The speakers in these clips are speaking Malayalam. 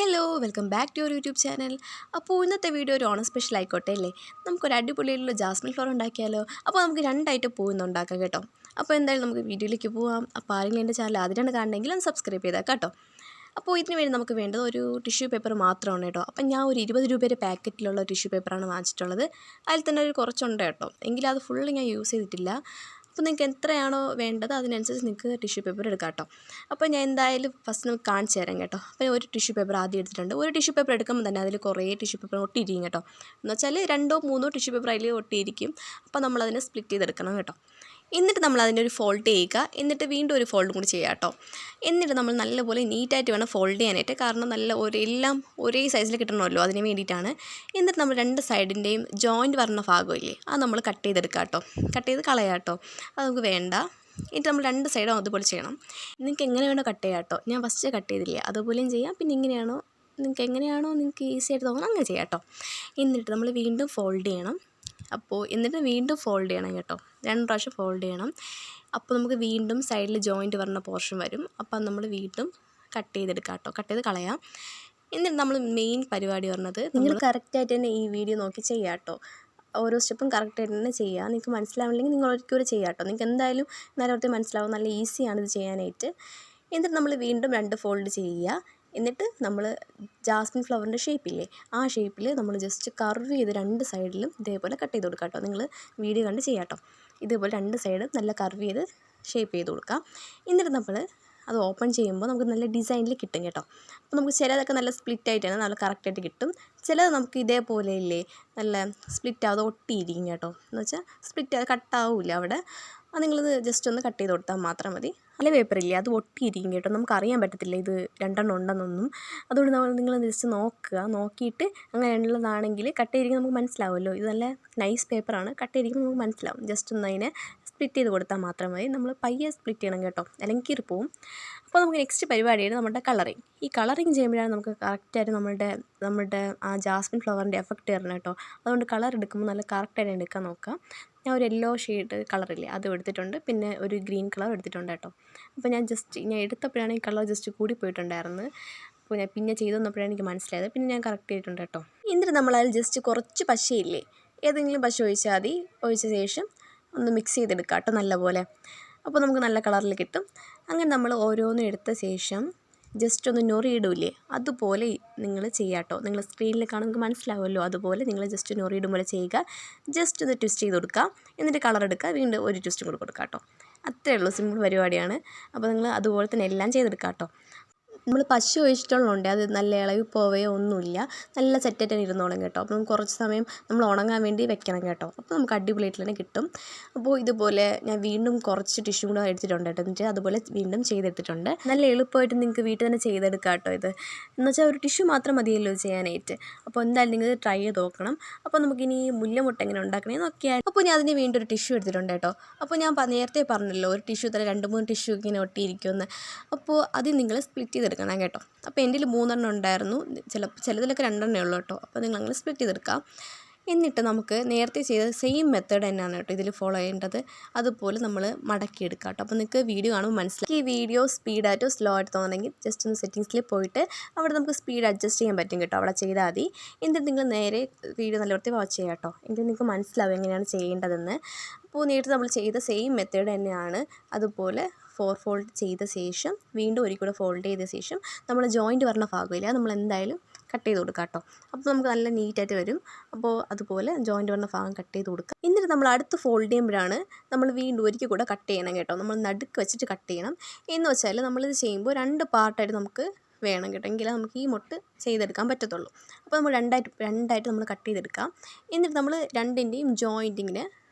Hello welcome back to your YouTube channel. അപ്പോൾ ഇന്നത്തെ വീഡിയോ ഒരു ഓണം സ്പെഷ്യൽ ആയിക്കോട്ടെ അല്ലേ. നമുക്കൊരു അടിപൊളിയുള്ള ജാസ്മിൻ ഫ്ലവർ ഉണ്ടാക്കിയാലോ. അപ്പോൾ നമുക്ക് രണ്ടായിട്ട് പൂവിന്ന് ഉണ്ടാക്കാം കേട്ടോ. അപ്പോൾ എന്തായാലും നമുക്ക് വീഡിയോയിലേക്ക് പോവാം. അപ്പോൾ ആരെങ്കിലും എൻ്റെ ചാനൽ ആദ്യമാണ് കാണണമെങ്കിൽ ഒന്ന് സബ്സ്ക്രൈബ് ചെയ്താൽ കേട്ടോ. അപ്പോൾ ഇതിന് വേണ്ടി നമുക്ക് വേണ്ടത് ഒരു ടിഷ്യൂ പേപ്പർ മാത്രമാണ് കേട്ടോ. അപ്പം ഞാൻ ഒരു 20 രൂപയുടെ പാക്കറ്റിലുള്ള ടിഷ്യൂ പേപ്പറാണ് വാങ്ങിച്ചിട്ടുള്ളത്. അതിൽ തന്നെ ഒരു കുറച്ചുണ്ട് കേട്ടോ. എങ്കിലും അത് ഫുള്ള് ഞാൻ യൂസ് ചെയ്തിട്ടില്ല. അപ്പോൾ നിങ്ങൾക്ക് എത്രയാണോ വേണ്ടത് അതിനനുസരിച്ച് നിങ്ങൾക്ക് ടിഷ്യൂ പേപ്പർ എടുക്കാം കേട്ടോ. അപ്പോൾ ഞാൻ എന്തായാലും ഫസ്റ്റ് നമുക്ക് കാണിച്ചു തരാം കേട്ടോ. അപ്പോൾ ഒരു ടിഷ്യൂ പേപ്പർ ആദ്യം എടുത്തിട്ടുണ്ട്. ഒരു ടിഷ്യൂ പേപ്പർ എടുക്കുമ്പോൾ തന്നെ അതിൽ കുറേ ടിഷ്യൂ പേപ്പർ ഒട്ടിയിരിക്കും കേട്ടോ. എന്ന് വെച്ചാൽ 2-3 ടിഷ്യൂ പേപ്പർ അതിൽ ഒട്ടിയിരിക്കും. അപ്പോൾ നമ്മളതിനെ സ്പ്ലിറ്റ് ചെയ്തെടുക്കണം കേട്ടോ. എന്നിട്ട് നമ്മൾ അതിൻ്റെ ഒരു ഫോൾഡ് ചെയ്യുക. എന്നിട്ട് വീണ്ടും ഒരു ഫോൾഡും കൂടി ചെയ്യുക കേട്ടോ. എന്നിട്ട് നമ്മൾ നല്ലപോലെ നീറ്റായിട്ട് വേണം ഫോൾഡ് ചെയ്യാനായിട്ട്. കാരണം എല്ലാം ഒരേ സൈസിൽ കിട്ടണമല്ലോ, അതിന് വേണ്ടിയിട്ടാണ്. എന്നിട്ട് നമ്മൾ രണ്ട് സൈഡിൻ്റെയും ജോയിൻറ്റ് വരുന്ന ഭാഗമില്ലേ, അത് നമ്മൾ കട്ട് ചെയ്തെടുക്കുക കേട്ടോ. കട്ട് ചെയ്ത് കളയാം കേട്ടോ. അത് നമുക്ക് വേണ്ട. എന്നിട്ട് നമ്മൾ രണ്ട് സൈഡും അതുപോലെ ചെയ്യണം. നിങ്ങൾക്ക് എങ്ങനെ വേണോ കട്ട് ചെയ്യാം കേട്ടോ. ഞാൻ ഫസ്റ്റ് കട്ട് ചെയ്തില്ലേ, അതുപോലെയും ചെയ്യാം. പിന്നെ നിങ്ങൾക്ക് എങ്ങനെയാണോ നിങ്ങൾക്ക് ഈസി ആയിട്ട് തോന്നണം അങ്ങനെ ചെയ്യാം കേട്ടോ. എന്നിട്ട് നമ്മൾ വീണ്ടും ഫോൾഡ് ചെയ്യണം. എന്നിട്ട് വീണ്ടും ഫോൾഡ് ചെയ്യണം കേട്ടോ. 2 പ്രാവശ്യം ഫോൾഡ് ചെയ്യണം. അപ്പോൾ നമുക്ക് വീണ്ടും സൈഡിൽ ജോയിൻറ്റ് വരുന്ന പോർഷൻ വരും. അപ്പം നമ്മൾ വീണ്ടും കട്ട് ചെയ്തെടുക്കാം കേട്ടോ. കട്ട് ചെയ്ത് കളയാം. എന്നിട്ട് നമ്മൾ മെയിൻ പരിപാടി പറഞ്ഞത് നിങ്ങൾ കറക്റ്റായിട്ട് തന്നെ ഈ വീഡിയോ നോക്കി ചെയ്യാം കേട്ടോ. ഓരോ സ്റ്റെപ്പും കറക്റ്റായിട്ട് തന്നെ ചെയ്യുക. നിങ്ങൾക്ക് മനസ്സിലാവില്ലെങ്കിൽ നിങ്ങൾ ഒരിക്കലും ചെയ്യാം കേട്ടോ. നിങ്ങൾക്ക് എന്തായാലും നേരത്തെ മനസ്സിലാവും. നല്ല ഈസിയാണ് ഇത് ചെയ്യാനായിട്ട്. എന്നിട്ട് നമ്മൾ വീണ്ടും 2 ഫോൾഡ് ചെയ്യുക. എന്നിട്ട് നമ്മൾ ജാസ്മിൻ ഫ്ലവറിൻ്റെ ഷേപ്പില്ലേ, ആ ഷേപ്പിൽ നമ്മൾ ജസ്റ്റ് കർവ് ചെയ്ത് 2 സൈഡിലും ഇതേപോലെ കട്ട് ചെയ്ത് കൊടുക്കുക കേട്ടോ. നിങ്ങൾ വീഡിയോ കണ്ട് ചെയ്യാം കേട്ടോ. ഇതേപോലെ 2 സൈഡും നല്ല കർവ് ചെയ്ത് ഷേപ്പ് ചെയ്ത് കൊടുക്കുക. എന്നിട്ട് നമ്മൾ അത് ഓപ്പൺ ചെയ്യുമ്പോൾ നമുക്ക് നല്ല ഡിസൈനിൽ കിട്ടും കേട്ടോ. അപ്പോൾ നമുക്ക് ചിലതൊക്കെ നല്ല സ്പ്ലിറ്റായിട്ടാണ് നല്ല കറക്റ്റായിട്ട് കിട്ടും. ചിലത് നമുക്ക് ഇതേപോലെ ഇല്ലേ നല്ല സ്പ്ലിറ്റ് ആവാതെ ഒട്ടിയിരിക്കും കേട്ടോ. എന്ന് വെച്ചാൽ സ്പ്ലിറ്റ് കട്ടാവില്ല അവിടെ. അത് നിങ്ങളിത് ജസ്റ്റ് ഒന്ന് കട്ട് ചെയ്ത് കൊടുത്താൽ മാത്രം മതി. അല്ല പേപ്പറില്ലേ, അത് ഒട്ടിയിരിക്കും കേട്ടോ. നമുക്കറിയാൻ പറ്റത്തില്ല ഇത് 2 ഉണ്ടെന്നൊന്നും. അതുകൊണ്ട് നിങ്ങൾ ജസ്റ്റ് നോക്കിയിട്ട് അങ്ങനെയുള്ളതാണെങ്കിൽ കട്ട് ചെയ്തിരിക്കും നമുക്ക് മനസ്സിലാവുമല്ലോ. ഇത് നല്ല നൈസ് പേപ്പറാണ്. കട്ട് ചെയ്തിരിക്കും നമുക്ക് മനസ്സിലാവും. ജസ്റ്റ് ഒന്ന് അതിനെ സ്പ്ലിറ്റ് ചെയ്ത് കൊടുത്താൽ മാത്രം മതി. നമ്മൾ പയ്യെ സ്പ്ലിറ്റ് ചെയ്യണം കേട്ടോ, അല്ലെങ്കിൽ കീറിപ്പോവും. അപ്പോൾ നമുക്ക് നെക്സ്റ്റ് പരിപാടിയാണ് നമ്മുടെ കളറിങ്. ഈ കളറിങ് ചെയ്യുമ്പോഴാണ് നമുക്ക് കറക്റ്റായിട്ട് നമ്മുടെ ആ ജാസ്മിൻ ഫ്ലവറിൻ്റെ എഫക്റ്റ് തരണം കേട്ടോ. അതുകൊണ്ട് കളർ എടുക്കുമ്പോൾ നല്ല കറക്റ്റായിട്ട് എടുക്കാൻ നോക്കുക. ഞാൻ ഒരു യെല്ലോ ഷെയ്ഡ് കളറില്ലേ അതും എടുത്തിട്ടുണ്ട്. പിന്നെ ഒരു ഗ്രീൻ കളർ എടുത്തിട്ടുണ്ട് കേട്ടോ. അപ്പോൾ ഞാൻ എടുത്തപ്പോഴാണ് ഈ കളർ ജസ്റ്റ് കൂടി പോയിട്ടുണ്ടായിരുന്നത്. അപ്പോൾ ഞാൻ പിന്നെ ചെയ്ത് വന്നപ്പോഴാണ് എനിക്ക് മനസ്സിലായത്. പിന്നെ ഞാൻ കറക്റ്റ് ചെയ്തിട്ടുണ്ട് കേട്ടോ. എന്നിട്ട് നമ്മളതിൽ ജസ്റ്റ് കുറച്ച് പശയില്ലേ, ഏതെങ്കിലും പശ ഒഴിച്ചാൽ മതി. ഒഴിച്ച ശേഷം ഒന്ന് മിക്സ് ചെയ്തെടുക്കുക കേട്ടോ നല്ലപോലെ. അപ്പോൾ നമുക്ക് നല്ല കളറിൽ കിട്ടും. അങ്ങനെ നമ്മൾ ഓരോന്നും എടുത്ത ശേഷം ജസ്റ്റ് ഒന്ന് നൊറിയിടൂലേ, അതുപോലെ നിങ്ങൾ ചെയ്യുക കേട്ടോ. നിങ്ങൾ സ്ക്രീനിൽ കാണുമ്പോൾ മനസ്സിലാവുമല്ലോ. അതുപോലെ നിങ്ങൾ ജസ്റ്റ് നൊറിയിടും പോലെ ചെയ്യുക. ജസ്റ്റ് ഒന്ന് ട്വിസ്റ്റ് ചെയ്ത് കൊടുക്കുക. എന്നിട്ട് കളർ എടുക്കുക. വീണ്ടും ഒരു ട്വിസ്റ്റും കൂടി കൊടുക്കുക കേട്ടോ. അത്രയേ ഉള്ളൂ, സിമ്പിൾ പരിപാടിയാണ്. അപ്പോൾ നിങ്ങൾ അതുപോലെ തന്നെ എല്ലാം ചെയ്തെടുക്കുക കേട്ടോ. നമ്മൾ പശ ഒഴിച്ചിട്ടുള്ളതുകൊണ്ട് അത് നല്ല ഇളകി പോവുകയോ ഒന്നുമില്ല. നല്ല സെറ്റായിട്ട് തന്നെ ഇരുന്നോളും കേട്ടോ. അപ്പം കുറച്ച് സമയം നമ്മൾ ഉണങ്ങാൻ വേണ്ടി വെക്കണം കേട്ടോ. അപ്പോൾ നമുക്ക് അടിപൊളിയായിട്ട് തന്നെ കിട്ടും. അപ്പോൾ ഇതുപോലെ ഞാൻ വീണ്ടും കുറച്ച് ടിഷ്യൂ കൂടെ എടുത്തിട്ടുണ്ട് കേട്ടോ. എന്നിട്ട് അതുപോലെ വീണ്ടും ചെയ്തെടുത്തിട്ടുണ്ട്. നല്ല എളുപ്പമായിട്ട് നിങ്ങൾക്ക് വീട്ടിൽ തന്നെ ചെയ്തെടുക്കാം കേട്ടോ. ഇത് എന്ന് വെച്ചാൽ ഒരു ടിഷ്യൂ മാത്രം മതിയല്ലോ ചെയ്യാനായിട്ട്. അപ്പോൾ എന്തായാലും നിങ്ങൾ ട്രൈ ചെയ്ത് നോക്കണം. അപ്പോൾ നമുക്കിനി മുല്ലമുട്ട എങ്ങനെ ഉണ്ടാക്കണമെന്ന് നോക്കിയാൽ. അപ്പോൾ ഞാൻ അതിന് വീണ്ടും ഒരു ടിഷ്യൂ എടുത്തിട്ടുണ്ട് കേട്ടോ. അപ്പോൾ ഞാൻ നേരത്തെ പറഞ്ഞല്ലോ ഒരു ടിഷ്യൂ തന്നെ 2-3 ടിഷ്യൂ ഇങ്ങനെ ഒട്ടിയിരിക്കുമെന്ന്. അപ്പോൾ അത് നിങ്ങൾ സ്പ്ലിറ്റ് ചെയ്തെടുക്കണം കേട്ടോ. അപ്പോൾ എൻ്റെ 3 ഉണ്ടായിരുന്നു. ചിലതിലൊക്കെ 2 ഉള്ളൂ കേട്ടോ. അപ്പോൾ നിങ്ങൾ അങ്ങനെ സ്പ്ലിറ്റ് ചെയ്തെടുക്കാം. എന്നിട്ട് നമുക്ക് നേരത്തെ ചെയ്ത സെയിം മെത്തേഡ് തന്നെയാണ് കേട്ടോ ഇതിൽ ഫോളോ ചെയ്യേണ്ടത്. അതുപോലെ നമ്മൾ മടക്കിയെടുക്കാം കേട്ടോ. അപ്പോൾ നിങ്ങൾക്ക് വീഡിയോ കാണുമ്പോൾ മനസ്സിലാക്കി. ഈ വീഡിയോ സ്പീഡായിട്ടോ സ്ലോ ആയിട്ട് തോന്നുന്നെങ്കിൽ ജസ്റ്റ് ഒന്ന് സെറ്റിങ്സിൽ പോയിട്ട് അവിടെ നമുക്ക് സ്പീഡ് അഡ്ജസ്റ്റ് ചെയ്യാൻ പറ്റും കേട്ടോ. അവിടെ ചെയ്താൽ മതി. എന്നിട്ട് നിങ്ങൾ നേരെ വീഡിയോ നല്ല വൃത്തി വാച്ച് ചെയ്യാം കേട്ടോ. എങ്കിൽ നിങ്ങൾക്ക് മനസ്സിലാവും എങ്ങനെയാണ് ചെയ്യേണ്ടതെന്ന്. അപ്പോൾ നേരത്തെ നമ്മൾ ചെയ്ത സെയിം മെത്തേഡ് തന്നെയാണ്. അതുപോലെ 4 ഫോൾഡ് ചെയ്ത ശേഷം വീണ്ടും ഒരിക്കൽ ഫോൾഡ് ചെയ്ത ശേഷം നമ്മൾ ജോയിൻറ്റ് വരുന്ന ഭാഗമില്ല, നമ്മൾ എന്തായാലും കട്ട് ചെയ്ത് കൊടുക്കുക കേട്ടോ. അപ്പോൾ നമുക്ക് നല്ല നീറ്റായിട്ട് വരും. അപ്പോൾ അതുപോലെ ജോയിൻറ്റ് വരുന്ന ഭാഗം കട്ട് ചെയ്ത് കൊടുക്കുക. എന്നിട്ട് നമ്മൾ അടുത്ത് ഫോൾഡ് ചെയ്യുമ്പോഴാണ് നമ്മൾ വീണ്ടും ഒരിക്കൽ കൂടെ കട്ട് ചെയ്യണം കേട്ടോ. നമ്മൾ നടുക്ക് വെച്ചിട്ട് കട്ട് ചെയ്യണം. എന്ന് വെച്ചാൽ നമ്മളിത് ചെയ്യുമ്പോൾ 2 പാർട്ടായിട്ട് നമുക്ക് വേണം കേട്ടോ. എങ്കിലേ നമുക്ക് ഈ മൊട്ട് ചെയ്തെടുക്കാൻ പറ്റത്തുള്ളൂ. അപ്പോൾ നമ്മൾ രണ്ടായിട്ട് നമ്മൾ കട്ട് ചെയ്തെടുക്കാം. എന്നിട്ട് നമ്മൾ 2ൻ്റെയും ജോയിൻറ്റിങ്ങിന്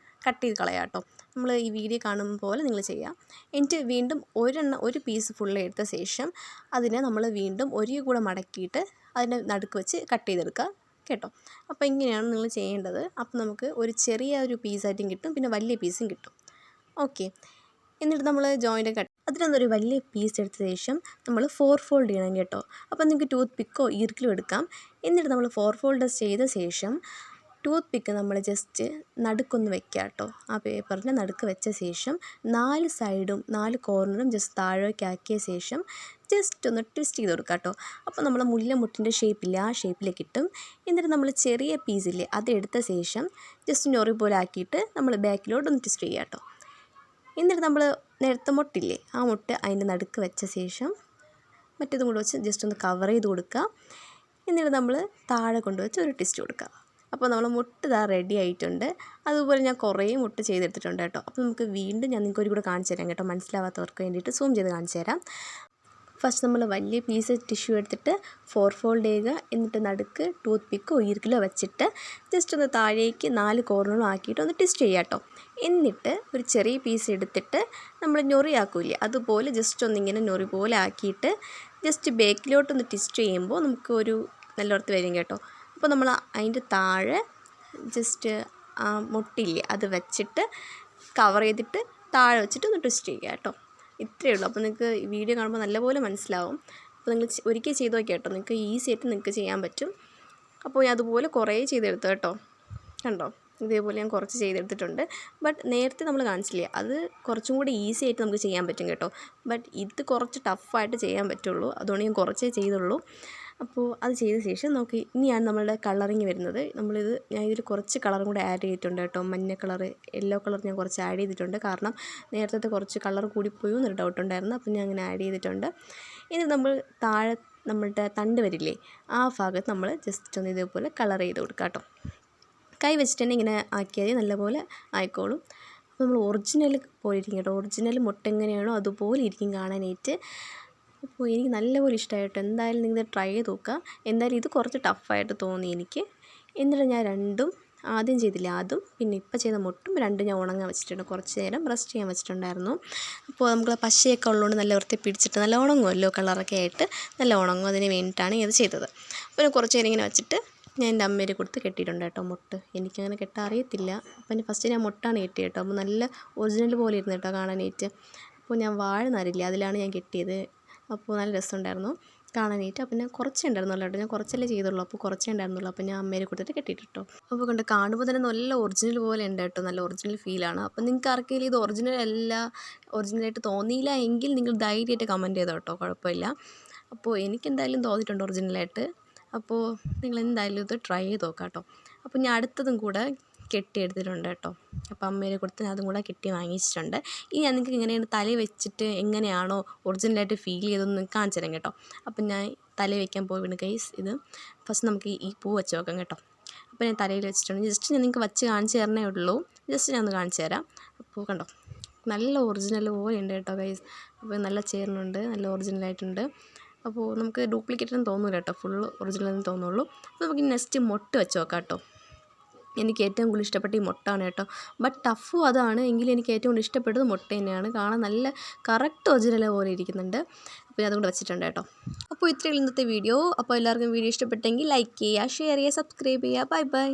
കട്ട് ചെയ്ത് കളയാം കേട്ടോ. നമ്മൾ ഈ വീഡിയോ കാണുമ്പോൾ പോലെ നിങ്ങൾ ചെയ്യാം. എന്നിട്ട് വീണ്ടും ഒരു പീസ് ഫുള്ള് എടുത്ത ശേഷം അതിനെ നമ്മൾ വീണ്ടും ഒരിക്കൽ കൂടെ മടക്കിയിട്ട് അതിൻ്റെ നടുക്ക് വെച്ച് കട്ട് ചെയ്തെടുക്കുക കേട്ടോ. അപ്പോൾ ഇങ്ങനെയാണ് നിങ്ങൾ ചെയ്യേണ്ടത്. അപ്പോൾ നമുക്ക് ഒരു ചെറിയ പീസായിട്ടും കിട്ടും, പിന്നെ വലിയ പീസും കിട്ടും. ഓക്കെ. എന്നിട്ട് നമ്മൾ ജോയിൻ്റ് അതിനൊന്നൊരു വലിയ പീസ് എടുത്ത ശേഷം നമ്മൾ 4 ഫോൾഡ് ചെയ്യണം കേട്ടോ. അപ്പോൾ നിങ്ങൾക്ക് ടൂത്ത് പിക്കോ ഈർക്കിലോ എടുക്കാം. എന്നിട്ട് നമ്മൾ 4 ഫോൾഡ് ചെയ്ത ശേഷം ടൂത്ത് പിക്ക് നമ്മൾ ജസ്റ്റ് നടുക്കൊന്ന് വെക്കുക കേട്ടോ. ആ പേപ്പറിൻ്റെ നടുക്ക് വെച്ച ശേഷം 4 സൈഡും 4 കോർണറും ജസ്റ്റ് താഴേക്കാക്കിയ ശേഷം ജസ്റ്റ് ഒന്ന് ട്വിസ്റ്റ് ചെയ്ത് കൊടുക്കുക കേട്ടോ. അപ്പോൾ നമ്മൾ മുല്ലമുട്ടിൻ്റെ ഷേപ്പില്ലേ ആ ഷേപ്പിലേക്ക് കിട്ടും. എന്നിട്ട് നമ്മൾ ചെറിയ പീസില്ലേ അതെടുത്ത ശേഷം ജസ്റ്റ് ഞൊറി പോലെ ആക്കിയിട്ട് നമ്മൾ ബാക്കിലോട്ടൊന്ന് ട്വിസ്റ്റ് ചെയ്യുക കേട്ടോ. എന്നിട്ട് നമ്മൾ നേരത്തെ മുട്ടില്ലേ ആ മുട്ട അതിൻ്റെ നടുക്ക് വെച്ച ശേഷം മറ്റേതും കൂടെ വെച്ച് ജസ്റ്റ് ഒന്ന് കവർ ചെയ്ത് കൊടുക്കുക. എന്നിട്ട് നമ്മൾ താഴെ കൊണ്ടുവച്ച് ഒരു ട്വിസ്റ്റ് കൊടുക്കുക. അപ്പോൾ നമ്മൾ മുട്ട ഇതാ റെഡി ആയിട്ടുണ്ട്. അതുപോലെ ഞാൻ കുറേ മുട്ട ചെയ്തെടുത്തിട്ടുണ്ട് കേട്ടോ. അപ്പോൾ നമുക്ക് വീണ്ടും ഞാൻ നിങ്ങൾക്ക് ഒരു കൂടെ കാണിച്ചു തരാം കേട്ടോ, മനസ്സിലാവാത്തവർക്ക് വേണ്ടിയിട്ട് സൂം ചെയ്ത് കാണിച്ചു തരാം. ഫസ്റ്റ് നമ്മൾ വലിയ പീസ് ടിഷ്യൂ എടുത്തിട്ട് 4 ഫോൾഡ് ചെയ്യുക. എന്നിട്ട് നടുക്ക് ടൂത്ത് പിക്കോ ഈർക്കിലോ വെച്ചിട്ട് ജസ്റ്റ് ഒന്ന് താഴേക്ക് 4 കോർണറും ആക്കിയിട്ട് ഒന്ന് ട്വിസ്റ്റ് ചെയ്യുക കേട്ടോ. എന്നിട്ട് ഒരു ചെറിയ പീസ് എടുത്തിട്ട് നമ്മൾ ഞൊറി ആക്കൂലേ അതുപോലെ ജസ്റ്റ് ഒന്നിങ്ങനെ ഞൊറി പോലെ ആക്കിയിട്ട് ജസ്റ്റ് ബേക്കിലോട്ടൊന്ന് ട്വിസ്റ്റ് ചെയ്യുമ്പോൾ നമുക്ക് ഒരു നല്ലോടത്ത് വരും കേട്ടോ. അപ്പോൾ നമ്മൾ അതിൻ്റെ താഴെ ജസ്റ്റ് ആ മുട്ടില്ലേ അത് വെച്ചിട്ട് കവർ ചെയ്തിട്ട് താഴെ വെച്ചിട്ട് ഒന്ന് ട്വിസ്റ്റ് ചെയ്യുക കേട്ടോ. ഇത്രയേ ഉള്ളൂ. അപ്പോൾ നിങ്ങൾക്ക് വീഡിയോ കാണുമ്പോൾ നല്ലപോലെ മനസ്സിലാവും. അപ്പോൾ നിങ്ങൾ ഒരിക്കൽ ചെയ്ത് നോക്കിയാൽ കേട്ടോ, നിങ്ങൾക്ക് ഈസി ആയിട്ട് നിങ്ങൾക്ക് ചെയ്യാൻ പറ്റും. അപ്പോൾ ഞാൻ അതുപോലെ കുറേ ചെയ്തെടുത്തു കേട്ടോ. കണ്ടോ, ഇതേപോലെ ഞാൻ കുറച്ച് ചെയ്തെടുത്തിട്ടുണ്ട്. ബട്ട് നേരത്തെ നമ്മൾ കാണിച്ചില്ലേ അത് കുറച്ചും കൂടി ഈസി ആയിട്ട് നമുക്ക് ചെയ്യാൻ പറ്റും കേട്ടോ. ബട്ട് ഇത് കുറച്ച് ടഫായിട്ട് ചെയ്യാൻ പറ്റുള്ളൂ, അതുകൊണ്ട് ഞാൻ കുറച്ചേ ചെയ്തുള്ളൂ. അപ്പോൾ അത് ചെയ്ത ശേഷം നമുക്ക് ഇനിയാണ് നമ്മളുടെ കളറിങ് വരുന്നത്. ഞാൻ ഇതിൽ കുറച്ച് കളറും കൂടെ ആഡ് ചെയ്തിട്ടുണ്ട് കേട്ടോ. മഞ്ഞ കളർ, യെല്ലോ കളർ ഞാൻ കുറച്ച് ആഡ് ചെയ്തിട്ടുണ്ട്. കാരണം നേരത്തെ കുറച്ച് കളർ കൂടിപ്പോയി എന്നൊരു ഡൗട്ട് ഉണ്ടായിരുന്നു. അപ്പോൾ ഞാൻ അങ്ങനെ ആഡ് ചെയ്തിട്ടുണ്ട്. ഇനി നമ്മൾ താഴെ നമ്മളുടെ തണ്ട് വരില്ലേ ആ ഭാഗത്ത് നമ്മൾ ജസ്റ്റ് ഒന്ന് ഇതേപോലെ കളർ ചെയ്ത് കൊടുക്കുക കേട്ടോ. കൈ വെച്ചിട്ട് തന്നെ ഇങ്ങനെ ആക്കിയാൽ നല്ലപോലെ ആയിക്കോളും. അപ്പോൾ നമ്മൾ ഒറിജിനൽ പോലെ ഇരിക്കും കേട്ടോ. ഒറിജിനൽ മുട്ട എങ്ങനെയാണോ അതുപോലെ ഇരിക്കും കാണാനായിട്ട്. അപ്പോൾ എനിക്ക് നല്ലപോലെ ഇഷ്ടമായിട്ടോ. എന്തായാലും നിങ്ങൾ ട്രൈ ചെയ്ത് നോക്കുക. എന്തായാലും ഇത് കുറച്ച് ടഫായിട്ട് തോന്നി എനിക്ക്. എന്നിട്ട് ഞാൻ രണ്ടും ആദ്യം ചെയ്തില്ല അതും പിന്നെ ഇപ്പോൾ ചെയ്ത മുട്ടും രണ്ടും ഞാൻ ഉണങ്ങാൻ വെച്ചിട്ടുണ്ട്. കുറച്ച് നേരം റെസ്റ്റ് ചെയ്യാൻ വെച്ചിട്ടുണ്ടായിരുന്നു. അപ്പോൾ നമുക്ക് പശയൊക്കെ ഉള്ളതുകൊണ്ട് നല്ല വൃത്തി പിടിച്ചിട്ട് നല്ല ഉണങ്ങുമല്ലോ, കളറൊക്കെ ആയിട്ട് നല്ല ഉണങ്ങും. അതിന് വേണ്ടിയിട്ടാണ് ഇത് ചെയ്തത്. അപ്പോൾ കുറച്ച് നേരം ഇങ്ങനെ വെച്ചിട്ട് ഞാൻ എൻ്റെ അമ്മേരെ കൊടുത്ത് കെട്ടിയിട്ടുണ്ട് കേട്ടോ മുട്ട്. എനിക്കങ്ങനെ കെട്ടാൻ അറിയത്തില്ല. അപ്പം ഫസ്റ്റ് ഞാൻ മുട്ടാണ് കെട്ടിയത് കേട്ടോ. അപ്പോൾ നല്ല ഒറിജിനൽ പോലെ ഇരുന്നു കേട്ടോ കാണാനായിട്ട്. അപ്പോൾ ഞാൻ വാഴ നാരില്ല അതിലാണ് ഞാൻ കെട്ടിയത്. അപ്പോൾ നല്ല രസമുണ്ടായിരുന്നു കാണാനായിട്ട്. അപ്പോൾ ഞാൻ കുറച്ചേ ഉണ്ടായിരുന്നുള്ളൂ കേട്ടോ. ഞാൻ കുറച്ചല്ലേ ചെയ്തുള്ളൂ, അപ്പോൾ കുറച്ചേ ഉണ്ടായിരുന്നുള്ളൂ. അപ്പോൾ ഞാൻ അമ്മേരെ കൊടുത്തിട്ട് കെട്ടിയിട്ടോ. അപ്പോൾ കൊണ്ട് കാണുമ്പോൾ തന്നെ നല്ല ഒറിജിനൽ പോലെ ഉണ്ട് കേട്ടോ. നല്ല ഒറിജിനൽ ഫീലാണ്. അപ്പോൾ നിങ്ങൾക്ക് ആർക്കെങ്കിലും ഇത് ഒറിജിനലായിട്ട് തോന്നിയില്ല എങ്കിൽ നിങ്ങൾ ധൈര്യമായിട്ട് കമൻറ്റ് ചെയ്തോ കേട്ടോ, കുഴപ്പമില്ല. അപ്പോൾ എനിക്കെന്തായാലും തോന്നിയിട്ടുണ്ട് ഒറിജിനലായിട്ട്. അപ്പോൾ നിങ്ങൾ എന്തായാലും ഇത് ട്രൈ ചെയ്ത് നോക്കാം കേട്ടോ. അപ്പോൾ ഞാൻ അടുത്തതും കൂടെ കെട്ടിയെടുത്തിട്ടുണ്ട് കേട്ടോ. അപ്പോൾ അമ്മേരെ കൊടുത്ത് അതും കൂടെ കെട്ടി വാങ്ങിച്ചിട്ടുണ്ട്. ഇനി ഞാൻ നിങ്ങൾക്ക് ഇങ്ങനെയാണ് തല വെച്ചിട്ട് എങ്ങനെയാണോ ഒറിജിനലായിട്ട് ഫീൽ ചെയ്തതെന്ന് കാണിച്ചു തരാം കേട്ടോ. അപ്പം ഞാൻ തല വയ്ക്കാൻ പോവുകയാണ് ഗൈസ്. ഇത് ഫസ്റ്റ് നമുക്ക് ഈ പൂ വെച്ച് നോക്കാം കേട്ടോ. അപ്പോൾ ഞാൻ തലയിൽ വെച്ചിട്ടുണ്ട്. ജസ്റ്റ് ഞാൻ നിങ്ങൾക്ക് വെച്ച് കാണിച്ചു തരണേ ഉള്ളൂ. ജസ്റ്റ് ഞാൻ ഒന്ന് കാണിച്ചു തരാം. അപ്പോൾ കണ്ടോ നല്ല ഒറിജിനൽ പോലെ ഉണ്ട് കേട്ടോ ഗൈസ്. അപ്പോൾ നല്ല ചേർന്നുണ്ട്, നല്ല ഒറിജിനലായിട്ടുണ്ട്. അപ്പോൾ നമുക്ക് ഡ്യൂപ്ലിക്കേറ്റൊന്നും തോന്നില്ല കേട്ടോ, ഫുള്ള് ഒറിജിനലെന്ന് തോന്നുള്ളൂ. അപ്പോൾ നമുക്ക് നെക്സ്റ്റ് മുട്ട വെച്ച് നോക്കാം കേട്ടോ. എനിക്ക് ഏറ്റവും കൂടുതൽ ഇഷ്ടപ്പെട്ട ഈ മുട്ടയാണ് കേട്ടോ. ബട്ട് ടഫും അതാണ്, എങ്കിലും എനിക്ക് ഏറ്റവും കൂടുതൽ ഇഷ്ടപ്പെട്ടത് മുട്ട തന്നെയാണ്. കാണാൻ നല്ല കറക്റ്റ് ഒറിജിനൽ പോലെ ഇരിക്കുന്നുണ്ട്. അപ്പോൾ ഞാൻ അതുകൊണ്ട് വെച്ചിട്ടുണ്ട് കേട്ടോ. അപ്പോൾ ഇത്രയുള്ള ഇന്നത്തെ വീഡിയോ. അപ്പോൾ എല്ലാവർക്കും വീഡിയോ ഇഷ്ടപ്പെട്ടെങ്കിൽ ലൈക്ക് ചെയ്യുക, ഷെയർ ചെയ്യുക, സബ്സ്ക്രൈബ് ചെയ്യുക. Bye bye.